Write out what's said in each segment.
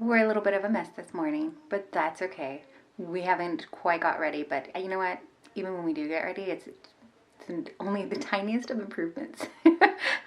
We're a little bit of a mess this morning, but that's okay. We haven't quite got ready, but you know what? Even when we do get ready, it's only the tiniest of improvements.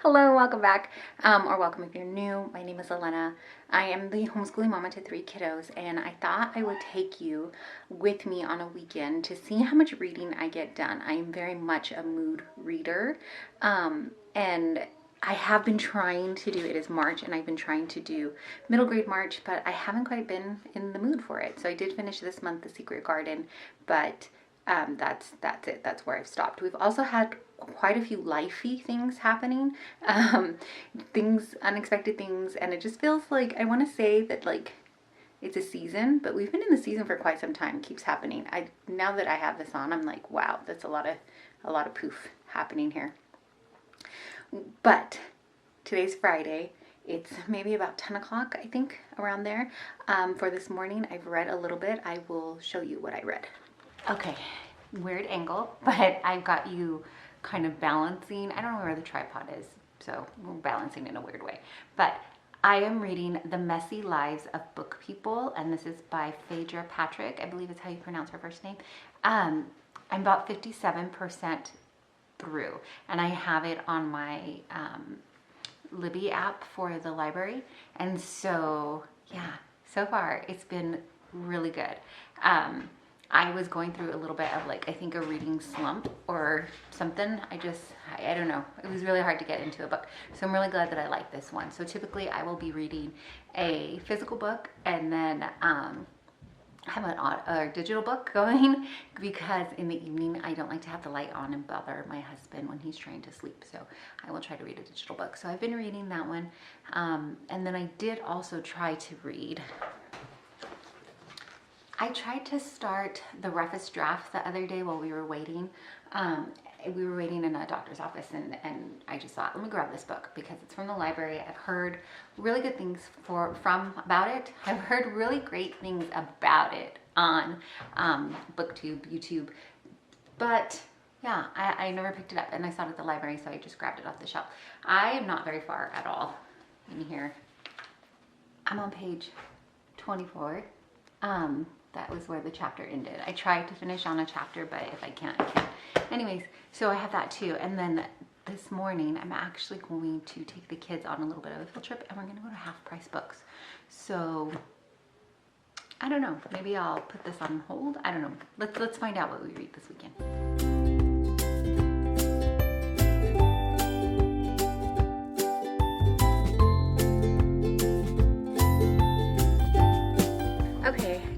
Hello, welcome back, or welcome if you're new. My name is Elena. I am the homeschooling mama to 3 kiddos, and I thought I would take you with me on a weekend to see how much reading I get done. I am very much a mood reader, and I have been trying to do, it is March, and I've been trying to do middle grade March, but I haven't quite been in the mood for it. So I did finish this month The Secret Garden, but that's it. That's where I've stopped. We've also had quite a few lifey things happening, things, unexpected things, and it just feels like I want to say that like it's a season, but we've been in the season for quite some time. It keeps happening. Now that I have this on, I'm like, wow, that's a lot of poof happening here. But today's Friday. It's maybe about 10 o'clock, I think, around there. For this morning, I've read a little bit. I will show you what I read. Okay, weird angle, but I've got you kind of balancing. I don't know where the tripod is, so we're balancing in a weird way. But I am reading The Messy Lives of Book People, and this is by Phaedra Patrick. I believe it's how you pronounce her first name. I'm about 57% through, and I have it on my Libby app for the library, and so yeah, so far it's been really good. I was going through a little bit of like, I think a reading slump or something. I don't know. It was really hard to get into a book. So I'm really glad that I like this one. So typically I will be reading a physical book and then I have a digital book going because in the evening I don't like to have the light on and bother my husband when he's trying to sleep. So I will try to read a digital book. So I've been reading that one. And then I did also try to read, I tried to start The Roughest Draft the other day while we were waiting. We were waiting in a doctor's office, and I just thought, let me grab this book because it's from the library. I've heard really good things about it. I've heard really great things about it on BookTube, YouTube. But yeah, I never picked it up, and I saw it at the library, so I just grabbed it off the shelf. I am not very far at all in here. I'm on page 24. That was where the chapter ended. I tried to finish on a chapter, but if I can't, I can't. Anyways, so I have that too. And then this morning, I'm actually going to take the kids on a little bit of a field trip, and we're going to go to Half Price Books. So I don't know. Maybe I'll put this on hold. I don't know. Let's find out what we read this weekend.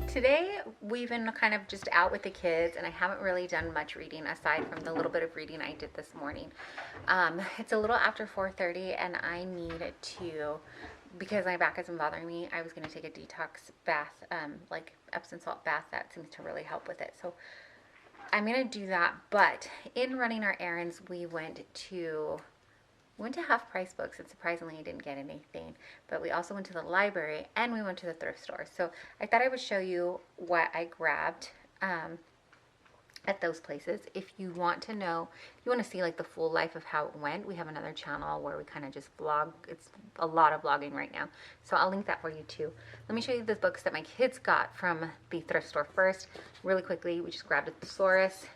Today we've been kind of just out with the kids, and I haven't really done much reading aside from the little bit of reading I did this morning. It's a little after 4:30, and I need to, because my back isn't bothering me, I was going to take a detox bath, like Epsom salt bath. That seems to really help with it. So I'm going to do that. But in running our errands, we went to Half Price Books, and surprisingly I didn't get anything, but we also went to the library and we went to the thrift store. So I thought I would show you what I grabbed at those places. If you want to know, if you want to see like the full life of how it went, we have another channel where we kind of just vlog. It's a lot of vlogging right now, so I'll link that for you too. Let me show you the books that my kids got from the thrift store first. Really quickly, we just grabbed a thesaurus,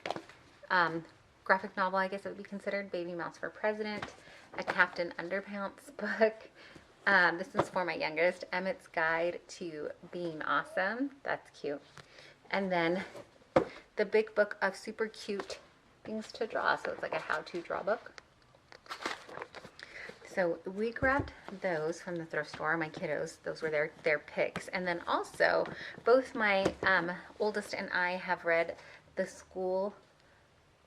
graphic novel, I guess it would be considered, Baby Mouse for President, a Captain Underpants book. This is for my youngest, Emmett's Guide to Being Awesome. That's cute. And then the big book of super cute things to draw. So it's like a how-to draw book. So we grabbed those from the thrift store, my kiddos. Those were their picks. And then also, both my oldest and I have read The School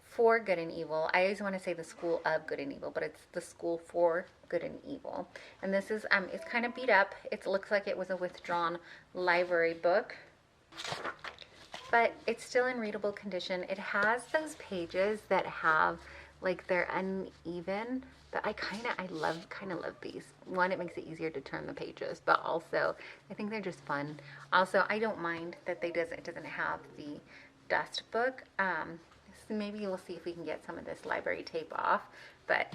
for Good and Evil. I always want to say The School of Good and Evil, but it's The School for Good and Evil. And this is, it's kind of beat up. It looks like it was a withdrawn library book, but it's still in readable condition. It has those pages that have, like, they're uneven, but I kind of love these. One, it makes it easier to turn the pages, but also I think they're just fun. Also, I don't mind that it doesn't have the dust book. So maybe we'll see if we can get some of this library tape off, but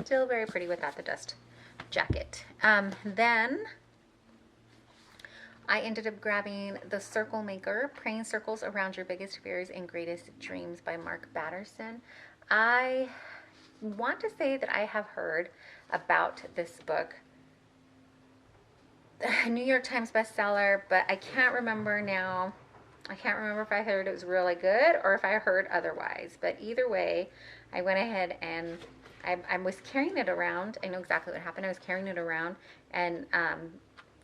still very pretty without the dust jacket. Then I ended up grabbing The Circle Maker, Praying Circles Around Your Biggest Fears and Greatest Dreams by Mark Batterson. I want to say that I have heard about this book. New York Times bestseller, but I can't remember now. I can't remember if I heard it was really good or if I heard otherwise. But either way, I went ahead and I was carrying it around. I know exactly what happened. I was carrying it around and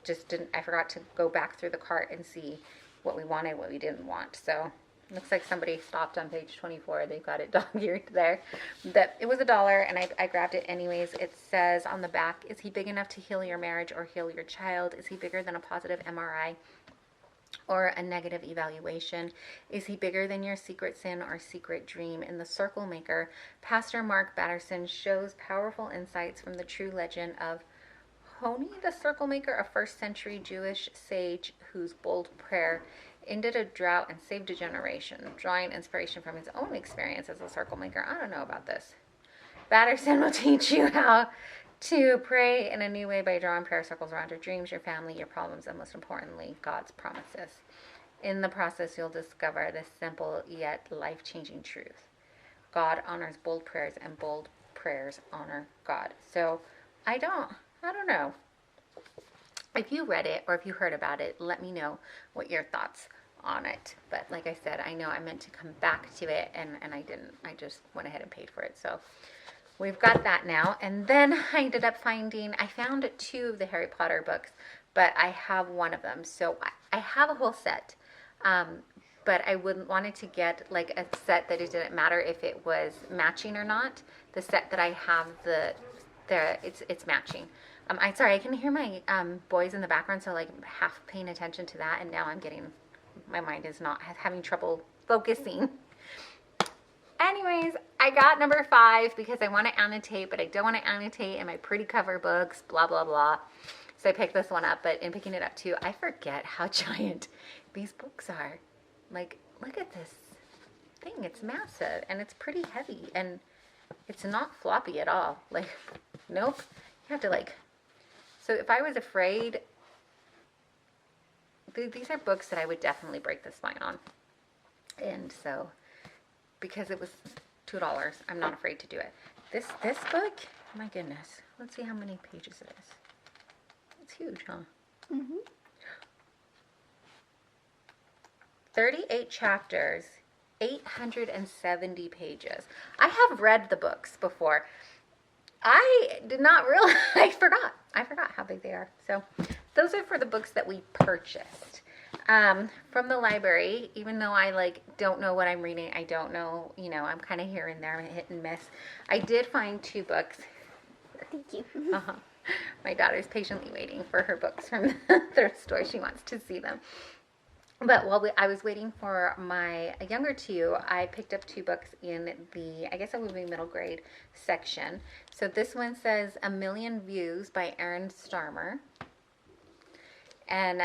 just didn't, I forgot to go back through the cart and see what we wanted, what we didn't want. So looks like somebody stopped on page 24. They've got it dog-eared there. That it was $1 and I grabbed it anyways. It says on the back, is he big enough to heal your marriage or heal your child? Is he bigger than a positive MRI or a negative evaluation? Is he bigger than your secret sin or secret dream? In The Circle Maker, Pastor Mark Batterson shows powerful insights from the true legend of Honi the Circle Maker, a first century Jewish sage whose bold prayer ended a drought and saved a generation, drawing inspiration from his own experience as a circle maker. I don't know about this. Batterson will teach you how to pray in a new way by drawing prayer circles around your dreams, your family, your problems, and most importantly, God's promises. In the process, you'll discover this simple yet life-changing truth. God honors bold prayers, and bold prayers honor God. So I don't know. If you read it or if you heard about it, let me know what your thoughts on it. But like I said, I know I meant to come back to it and I didn't. I just went ahead and paid for it. So we've got that now. And then I ended up I found 2 of the Harry Potter books, but I have one of them. So I have a whole set. But I wouldn't wanted to get like a set that it didn't matter if it was matching or not. The set that I have, it's matching. I'm sorry, I can hear my boys in the background, so like half paying attention to that, and now my mind is not having trouble focusing. Anyways, I got number 5 because I want to annotate, but I don't want to annotate in my pretty cover books, blah, blah, blah. So I picked this one up, but in picking it up too, I forget how giant these books are. Like, look at this thing. It's massive, and it's pretty heavy, and it's not floppy at all. Like, nope. You have to like... So if I was afraid, these are books that I would definitely break the spine on. And so, because it was $2, I'm not afraid to do it. This book, my goodness. Let's see how many pages it is. It's huge, huh? Mm-hmm. 38 chapters, 870 pages. I have read the books before. I did not realize, I forgot how big they are. So those are for the books that we purchased from the library. Even though I don't know what I'm reading, I don't know, I'm kind of here and there, I'm hit and miss. I did find 2 books. Thank you. My daughter's patiently waiting for her books from the thrift store. She wants to see them. But while I was waiting for my younger 2, I picked up 2 books in the, I guess it would be middle grade section. So this one says A Million Views by Aaron Starmer. And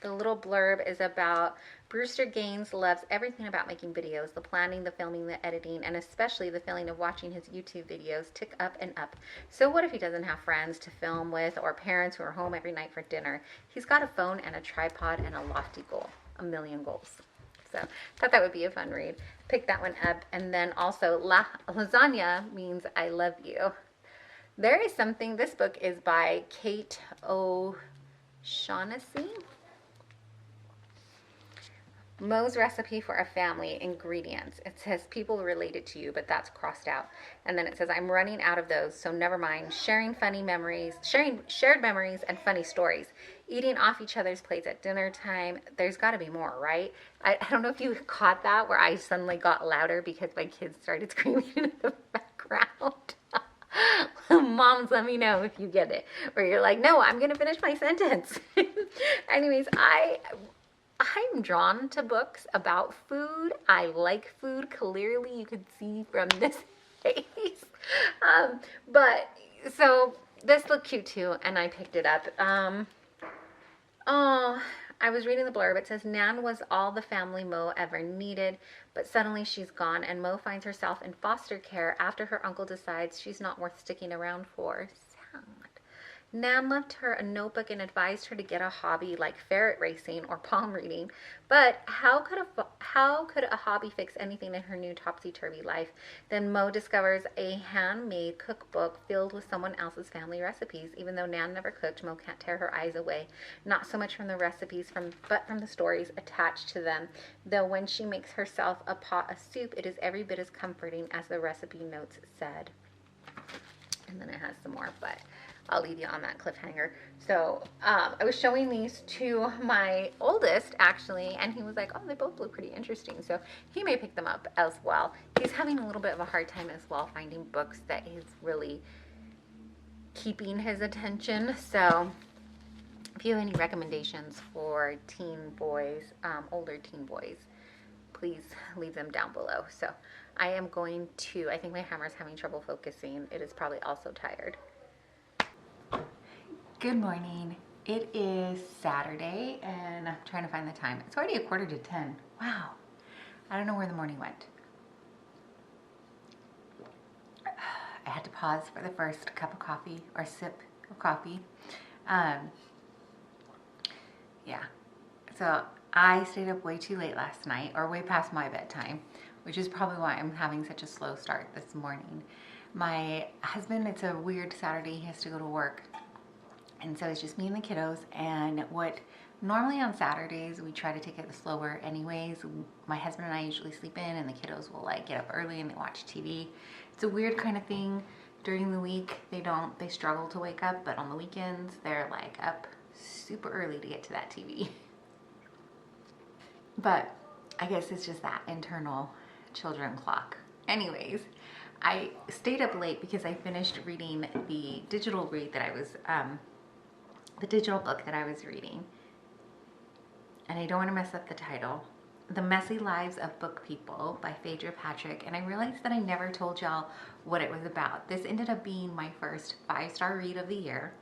the little blurb is about Brewster Gaines loves everything about making videos, the planning, the filming, the editing, and especially the feeling of watching his YouTube videos tick up and up. So what if he doesn't have friends to film with or parents who are home every night for dinner? He's got a phone and a tripod and a lofty goal, a million goals. So thought that would be a fun read. Pick that one up. And then also lasagna means I love you. There is something, this book is by Kate O'Shaughnessy. Mo's Recipe for a Family, ingredients. It says people related to you, but that's crossed out. And then it says I'm running out of those, so never mind. Sharing shared memories and funny stories. Eating off each other's plates at dinner time. There's got to be more, right? I don't know if you caught that where I suddenly got louder because my kids started screaming in the background. Moms, let me know if you get it. Or you're like, no, I'm going to finish my sentence. Anyways, I'm drawn to books about food. I like food. Clearly, you could see from this face. But so this looked cute too, and I picked it up. I was reading the blurb. It says Nan was all the family Mo ever needed, but suddenly she's gone, and Mo finds herself in foster care after her uncle decides she's not worth sticking around for. Sad. Nan left her a notebook and advised her to get a hobby like ferret racing or palm reading. But how could a hobby fix anything in her new topsy-turvy life? Then Mo discovers a handmade cookbook filled with someone else's family recipes. Even though Nan never cooked, Mo can't tear her eyes away, not so much from the recipes but from the stories attached to them. Though when she makes herself a pot of soup, it is every bit as comforting as the recipe notes said. And then it has some more, but I'll leave you on that cliffhanger. So I was showing these to my oldest, actually, and he was like, oh, they both look pretty interesting. So he may pick them up as well. He's having a little bit of a hard time as well finding books that is really keeping his attention. So if you have any recommendations for teen boys, older teen boys, please leave them down below. So I am going to, I think my hammer's having trouble focusing. It is probably also tired. Good morning. It is Saturday and I'm trying to find the time. It's already 9:45. Wow. I don't know where the morning went. I had to pause for the first cup of coffee or sip of coffee. Yeah. So I stayed up way too late last night, or way past my bedtime, which is probably why I'm having such a slow start this morning. My husband, it's a weird Saturday, he has to go to work. And so it's just me and the kiddos, and what normally on Saturdays we try to take it slower anyways. My husband and I usually sleep in, and the kiddos will like get up early and they watch TV. It's a weird kind of thing. During the week they struggle to wake up, but on the weekends they're like up super early to get to that TV. But I guess it's just that internal children clock. Anyways, I stayed up late because I finished reading the digital book that I was reading. And I don't want to mess up the title. The Messy Lives of Book People by Phaedra Patrick. And I realized that I never told y'all what it was about. This ended up being my first 5-star read of the year.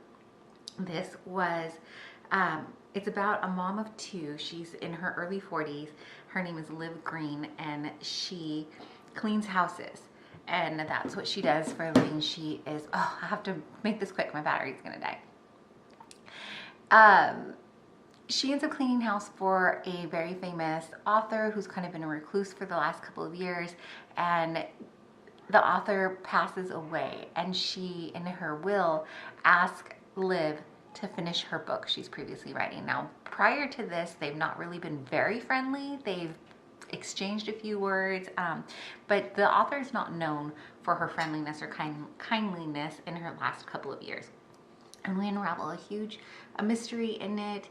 This was, it's about a mom of two. She's in her early 40s. Her name is Liv Green, and she cleans houses. And that's what she does for a living. She is, oh, I have to make this quick. My battery's gonna die. She ends up cleaning house for a very famous author who's kind of been a recluse for the last couple of years, and the author passes away, and she, in her will, asks Liv to finish her book she's previously writing. Now, prior to this, they've not really been very friendly. They've exchanged a few words, but the author is not known for her friendliness or kindliness in her last couple of years. And we unravel a mystery in it,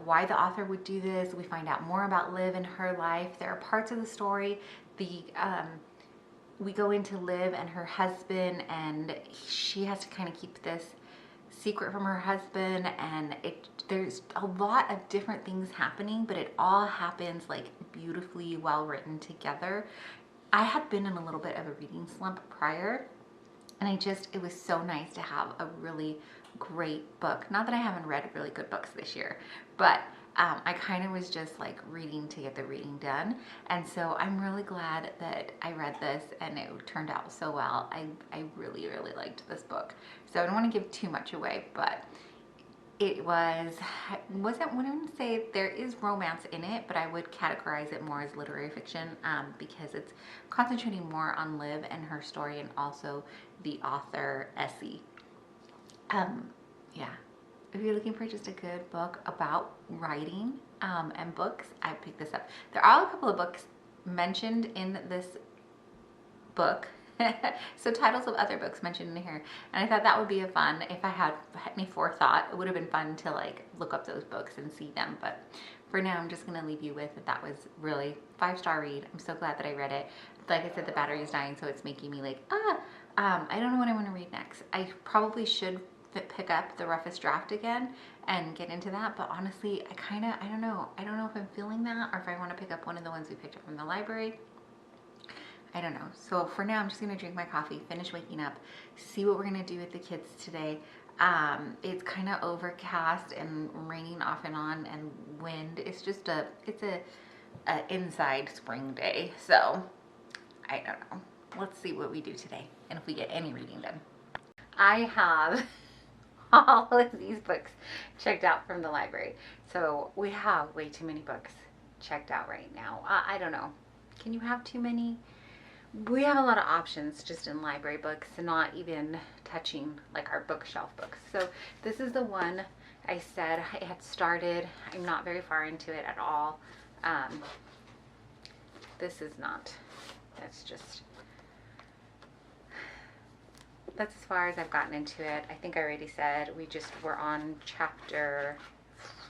why the author would do this. We find out more about Liv and her life. There are parts of the story, we go into Liv and her husband, and she has to kind of keep this secret from her husband, and there's a lot of different things happening, but it all happens like beautifully well written together. I had been in a little bit of a reading slump prior, and it was so nice to have a really great book. Not that I haven't read really good books this year, but I kind of was just like reading to get the reading done. And so I'm really glad that I read this and it turned out so well. I really, really liked this book. So I don't want to give too much away, but it wouldn't say there is romance in it, but I would categorize it more as literary fiction, because it's concentrating more on Liv and her story, and also the author, Essie. Yeah. If you're looking for just a good book about writing and books, I picked this up. There are a couple of books mentioned in this book. So titles of other books mentioned in here. And I thought that would be a fun, if I had any forethought, it would have been fun to like look up those books and see them. But for now, I'm just going to leave you with that was really 5-star read. I'm so glad that I read it. Like I said, the battery is dying, so it's making me like, I don't know what I want to read next. I probably should pick up The Roughest Draft again and get into that, but honestly, I don't know if I'm feeling that, or if I want to pick up one of the ones we picked up from the library. I don't know. So for now, I'm just gonna drink my coffee, finish waking up, see what we're gonna do with the kids today. It's kind of overcast and raining off and on, and wind. It's just a inside spring day, so I don't know. Let's see what we do today and if we get any reading done. I have all of these books checked out from the library. So we have way too many books checked out right now. I don't know. Can you have too many? We have a lot of options just in library books, not even touching like our bookshelf books. So this is the one I said I had started. I'm not very far into it at all. This is not. That's just. That's as far as I've gotten into it. I think I already said we're on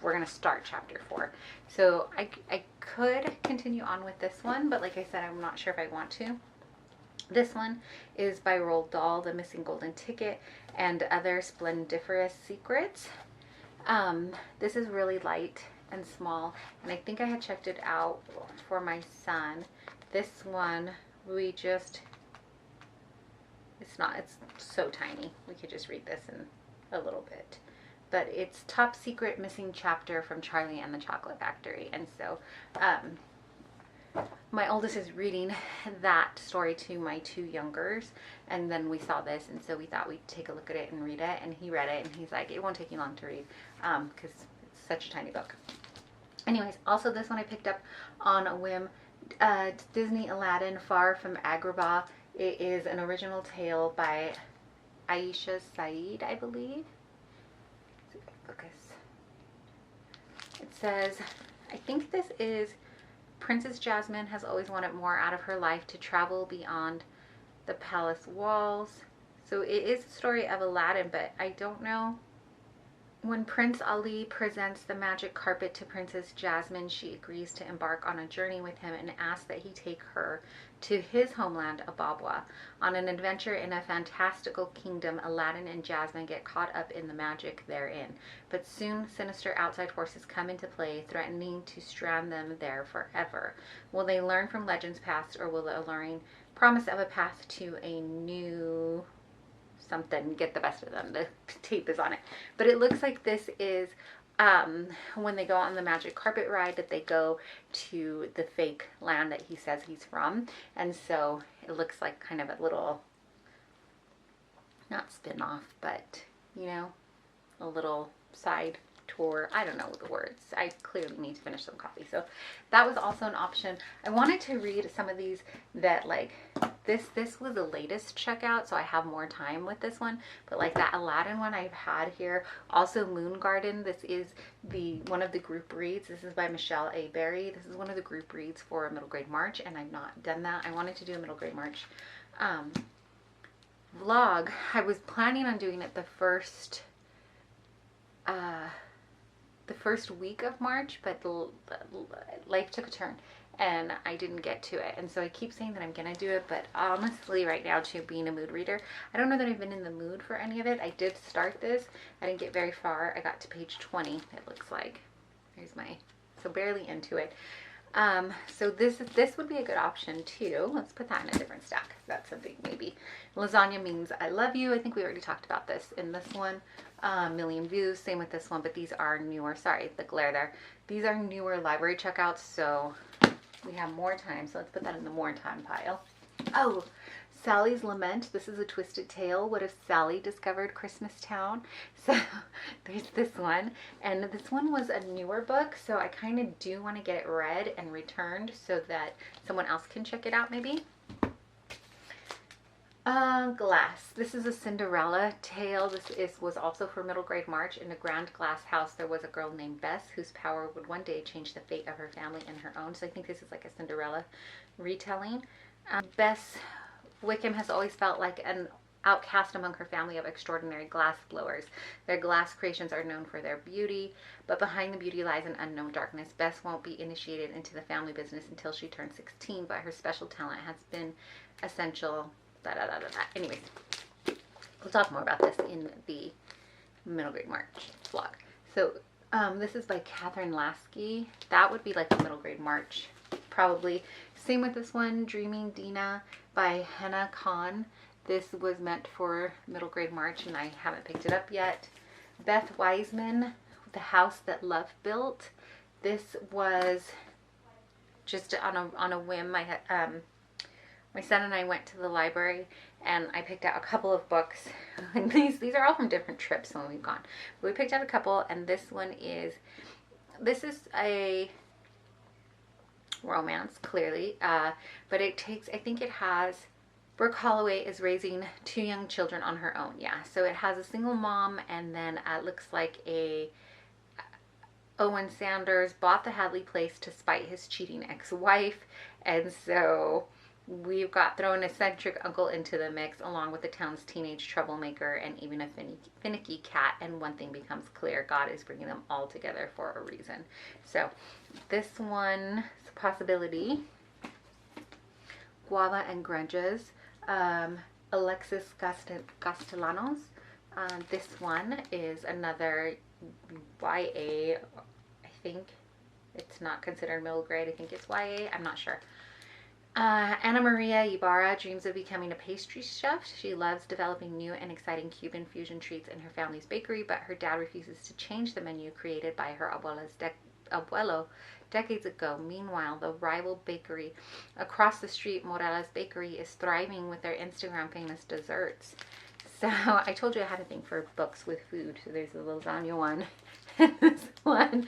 we're going to start chapter 4. So I could continue on with this one, but like I said, I'm not sure if I want to. This one is by Roald Dahl, The Missing Golden Ticket and Other Splendiferous Secrets. This is really light and small, and I think I had checked it out for my son. This one, it's so tiny. We could just read this in a little bit. But it's Top Secret Missing Chapter from Charlie and the Chocolate Factory. And so my oldest is reading that story to my 2 youngers. And then we saw this, and so we thought we'd take a look at it and read it. And he read it, and he's like, it won't take you long to read because it's such a tiny book. Anyways, also this one I picked up on a whim. Disney Aladdin, Far from Agrabah. It is an original tale by Aisha Saeed, I believe. Let's see if I can focus. It says, I think this is Princess Jasmine has always wanted more out of her life, to travel beyond the palace walls. So it is a story of Aladdin, but I don't know. When Prince Ali presents the magic carpet to Princess Jasmine, she agrees to embark on a journey with him and asks that he take her to his homeland, Ababwa. On an adventure in a fantastical kingdom, Aladdin and Jasmine get caught up in the magic therein. But soon, sinister outside forces come into play, threatening to strand them there forever. Will they learn from legends past, or will the alluring promise of a path to a new something get the best of them? The tape is on it. But it looks like this is when they go on the magic carpet ride, that they go to the fake land that he says he's from. And so it looks like kind of a little, not spin-off, but, you know, a little side tour. I don't know the words. I clearly need to finish some coffee. So that was also an option. I wanted to read some of these that, like, this was the latest checkout, so I have more time with this one. But like that Aladdin one I've had here. Also Moon Garden. This is one of the group reads. This is by Michelle A. Berry. This is one of the group reads for middle grade March, and I've not done that. I wanted to do a middle grade March vlog. I was planning on doing it the first week of March, but life took a turn and I didn't get to it. And so I keep saying that I'm gonna do it, but honestly right now, too, being a mood reader, I don't know that I've been in the mood for any of it. I did start this. I didn't get very far. I got to page 20, it looks like. So barely into it. So this would be a good option too. Let's put that in a different stack. That's something maybe. Lasagna Means I Love You. I think we already talked about this in this one. Million Views, same with this one, but these are newer. Sorry, the glare there. These are newer library checkouts, so we have more time. So let's put that in the more time pile. Oh, Sally's Lament. This is a twisted tale. What if Sally discovered Christmas Town? So there's this one. And this one was a newer book, so I kind of do want to get it read and returned so that someone else can check it out maybe. Glass. This is a Cinderella tale. This was also for middle grade March. In a grand glass house, there was a girl named Bess whose power would one day change the fate of her family and her own. So I think this is like a Cinderella retelling. Bess Wickham has always felt like an outcast among her family of extraordinary glass blowers. Their glass creations are known for their beauty, but behind the beauty lies an unknown darkness. Bess won't be initiated into the family business until she turns 16, but her special talent has been essential. Anyways, we'll talk more about this in the middle grade March vlog. So this is by Catherine Lasky. That would be like the middle grade March probably. Same with this one, Dreaming Dina by Henna Khan. This was meant for middle grade March and I haven't picked it up yet. Beth Wiseman, The House That Love Built. This was just on a whim. My my son and I went to the library and I picked out a couple of books. And these are all from different trips when we've gone. But we picked out a couple, and this is a romance, clearly, but it takes, I think it has, Brooke Holloway is raising 2 young children on her own. Yeah, so it has a single mom, and then looks like a Owen Sanders bought the Hadley place to spite his cheating ex-wife, and so we've got thrown an eccentric uncle into the mix, along with the town's teenage troublemaker and even a finicky cat. And one thing becomes clear: God is bringing them all together for a reason. So this one is a possibility. Guava and Grudges, Alexis Castellanos. This one is another YA. I think it's not considered middle grade. I think it's YA. I'm not sure. Ana Maria Ibarra dreams of becoming a pastry chef. She loves developing new and exciting Cuban fusion treats in her family's bakery, but her dad refuses to change the menu created by her abuelo decades ago. Meanwhile, the rival bakery across the street, Morela's Bakery, is thriving with their Instagram famous desserts. So I told you I had a thing for books with food. So there's the lasagna one. This one,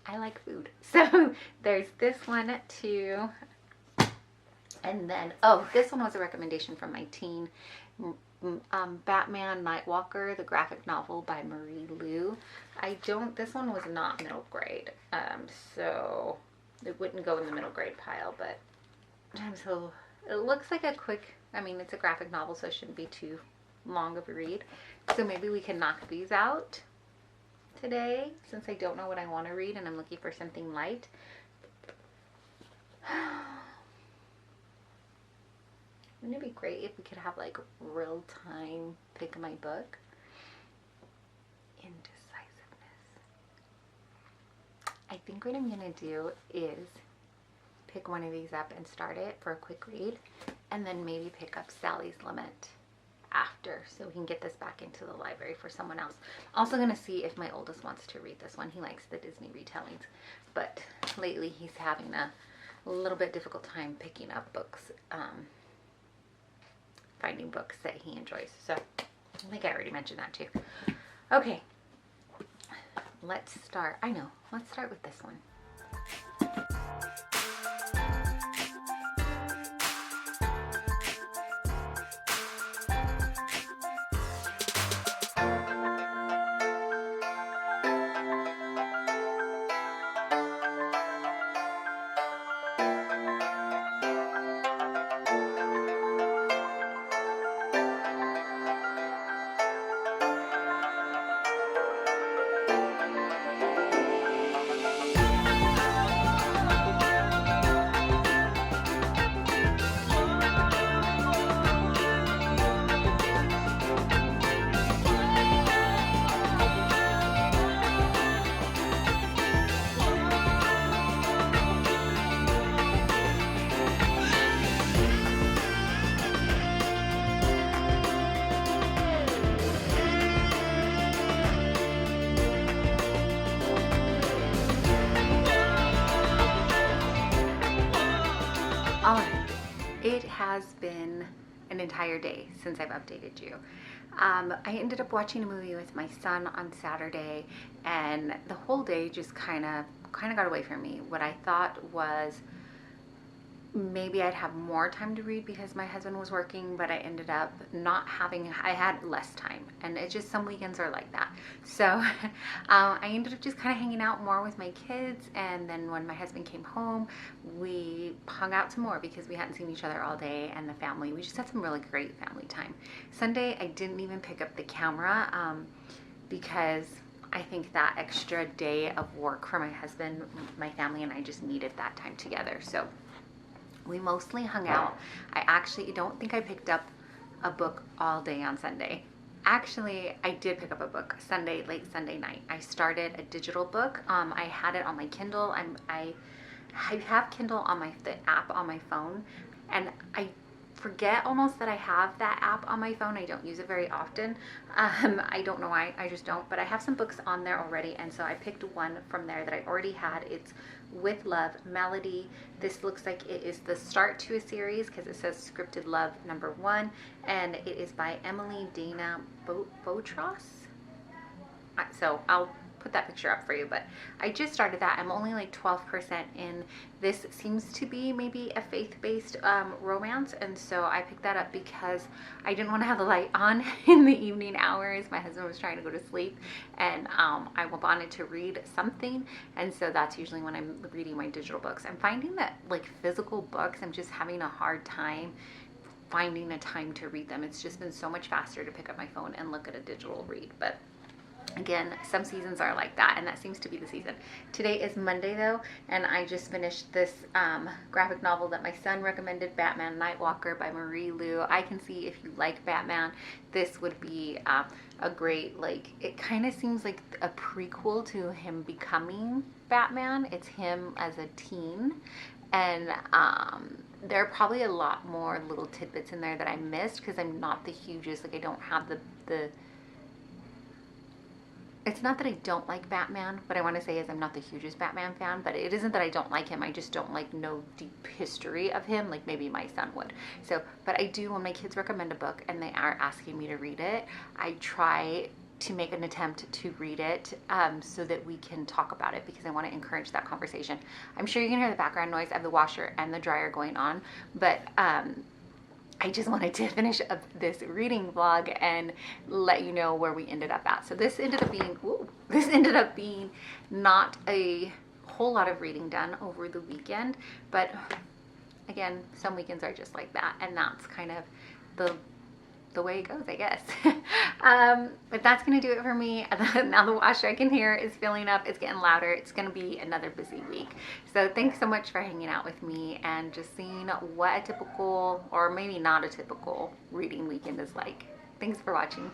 I like food. So there's this one too. And then, oh, this one was a recommendation from my teen. Batman Nightwalker, the graphic novel by Marie Lu. This one was not middle grade. So it wouldn't go in the middle grade pile, but so it looks like a quick, I mean, it's a graphic novel, so it shouldn't be too long of a read. So maybe we can knock these out today, since I don't know what I want to read and I'm looking for something light. Wouldn't it be great if we could have like real time pick my book? Indecisiveness. I think what I'm gonna do is pick one of these up and start it for a quick read, and then maybe pick up Sally's Lament after, so we can get this back into the library for someone else. Also gonna see if my oldest wants to read this one. He likes the Disney retellings, but lately he's having a little bit difficult time picking up books, finding books that he enjoys. So I think I already mentioned that too. Okay, let's start. Let's start with this one. It has been an entire day since I've updated you. I ended up watching a movie with my son on Saturday, and the whole day just kind of got away from me. What I thought was maybe I'd have more time to read because my husband was working, but I ended up not having, I had less time, and it's just, some weekends are like that. So I ended up just kind of hanging out more with my kids, and then when my husband came home, we hung out some more because we hadn't seen each other all day, and the family, we just had some really great family time. Sunday, I didn't even pick up the camera because I think that extra day of work for my husband, my family, and I just needed that time together. So we mostly hung out. I actually don't think I picked up a book all day on Sunday. Actually, I did pick up a book late Sunday night. I started a digital book. I had it on my Kindle. I have Kindle on the app on my phone, and I forget almost that I have that app on my phone. I don't use it very often. I don't know why, I just don't. But I have some books on there already, and so I picked one from there that I already had. It's With Love, Melody. This looks like it is the start to a series because it says Scripted Love #1, and it is by Emily Dana Botros. So I'll put that picture up for you, but I just started that. I'm only like 12% in. This seems to be maybe a faith-based romance, and so I picked that up because I didn't want to have the light on in the evening hours. My husband was trying to go to sleep, and I wanted to read something, and so that's usually when I'm reading my digital books. I'm finding that like physical books, I'm just having a hard time finding a time to read them. It's just been so much faster to pick up my phone and look at a digital read, but again, some seasons are like that, and that seems to be the season. Today is Monday though, and I just finished this graphic novel that my son recommended, Batman Nightwalker by Marie Lu. I can see if you like Batman, this would be a great, like, it kind of seems like a prequel to him becoming Batman. It's him as a teen, and there are probably a lot more little tidbits in there that I missed because I'm not the hugest, like I don't have the it's not that I don't like Batman. What I want to say is I'm not the hugest Batman fan, but it isn't that I don't like him. I just don't like no deep history of him like maybe my son would. So, but I do, when my kids recommend a book and they are asking me to read it, I try to make an attempt to read it so that we can talk about it, because I want to encourage that conversation. I'm sure you can hear the background noise of the washer and the dryer going on, but I just wanted to finish up this reading vlog and let you know where we ended up at. So this ended up being not a whole lot of reading done over the weekend, but again, some weekends are just like that, and that's kind of the way it goes, I guess. But that's gonna do it for me. Now the washer, I can hear, is filling up. It's getting louder. It's gonna be another busy week. So thanks so much for hanging out with me and just seeing what a typical, or maybe not a typical, reading weekend is like. Thanks for watching.